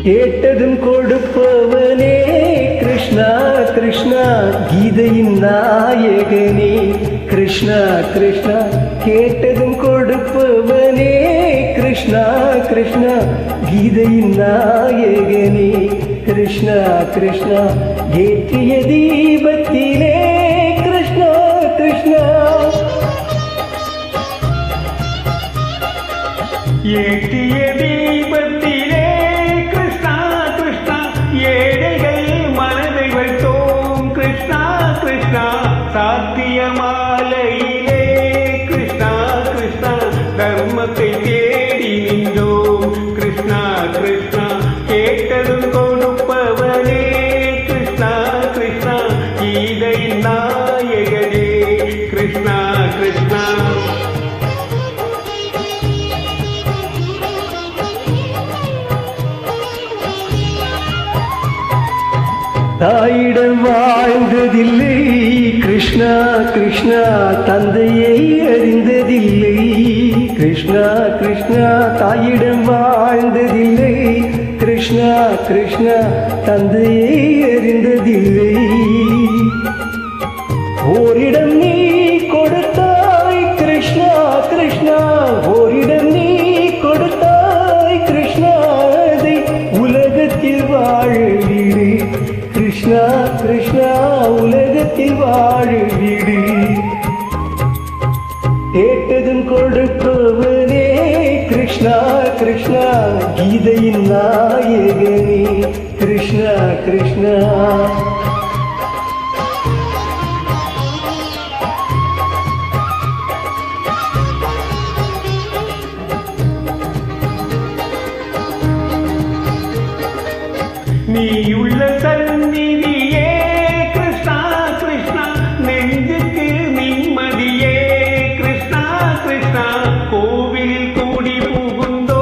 கேட்டதும் கொடுப்பவனே கிருஷ்ணா கிருஷ்ணா கீதையின் நாயகனே கிருஷ்ணா கிருஷ்ணா கேட்டதும் கொடுப்பவனே கிருஷ்ணா கிருஷ்ணா கீதையின் நாயகனே கிருஷ்ணா கிருஷ்ணா ஏற்றிய தீபத்திலே கிருஷ்ணா கிருஷ்ணா ஏற்றிய தீபத்திலே கிருஷ்ணா கிருஷ்ணா ஏழைகள் மனதை வைத்தோம் கிருஷ்ணா கிருஷ்ணா சாத்திய மாலையிலே கிருஷ்ணா கிருஷ்ணா தர்மத்தை தேடி நின்றோம் கிருஷ்ணா கிருஷ்ணா கேட்டதும் கொடுப்பவனே கிருஷ்ணா கிருஷ்ணா கீதை நாயகனே கிருஷ்ணா கிருஷ்ணா தாயிடம் வாழ்ந்ததில்லை கிருஷ்ணா கிருஷ்ணா தந்தையை அறிந்ததில்லை கிருஷ்ணா கிருஷ்ணா தாயிடம் வாழ்ந்ததில்லை கிருஷ்ணா கிருஷ்ணா தந்தையை அறிந்ததில்லை ஓரிடம் நீ கொடுத்தாய் கிருஷ்ணா கிருஷ்ணா ஓரிடம் நீ கொடுத்தாய் கிருஷ்ணா அதை உலகத்தில் வாழிடு கிருஷ்ணா கிருஷ்ணா உலகத்தில் வாழிடு கேட்டதும் கொடுப்பவனே கிருஷ்ணா கிருஷ்ணா கீதையின் நாயகனே கிருஷ்ணா கிருஷ்ணா நீயுள்ள சந்நிதியே கிருஷ்ணா கிருஷ்ணா நெஞ்சுக்கு நிம்மதியே கிருஷ்ணா கிருஷ்ணா கோவிலில் கூடி புகுந்தோ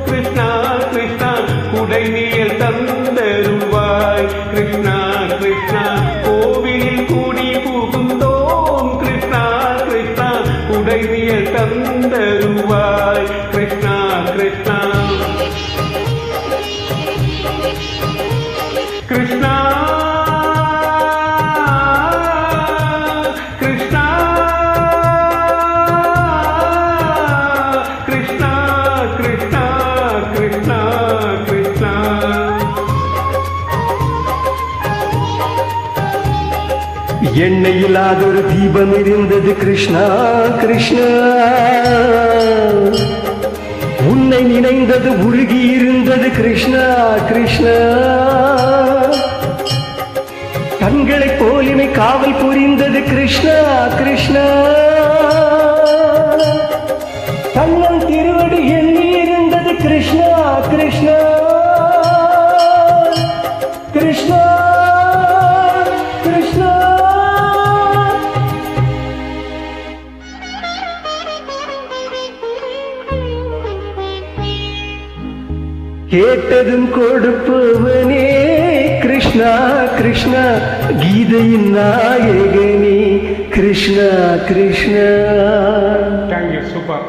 கிருஷ்ணா கிருஷ்ணா குடைநிழல் தந்தருவாய் கிருஷ்ணா கிருஷ்ணா கோவிலில் கூடி புகுந்தோம் கிருஷ்ணா கிருஷ்ணா குடைநிழல் தந்தருவாய் கிருஷ்ணா கிருஷ்ணா கிருஷ்ணா கிருஷ்ணா கிருஷ்ணா கிருஷ்ணா கிருஷ்ணா கிருஷ்ணா எண்ணெய் இல்லாதொரு தீபம் இருந்தது கிருஷ்ணா கிருஷ்ணா உன்னை நினைந்தது உருகி இருந்தது கிருஷ்ணா கிருஷ்ணா கண்களை போலிமை காவல் புரிந்தது கிருஷ்ணா கிருஷ்ணா கண்ணன் திருவடி எண்ணி இருந்தது கிருஷ்ணா கிருஷ்ணா கிருஷ்ணா கிருஷ்ணா கேட்டதும் கொடுப்பவனே கிருஷ்ணா கிருஷ்ணா கீதையின் நாயகனே கிருஷ்ணா கிருஷ்ணா தேங்க்யூ சூப்பர்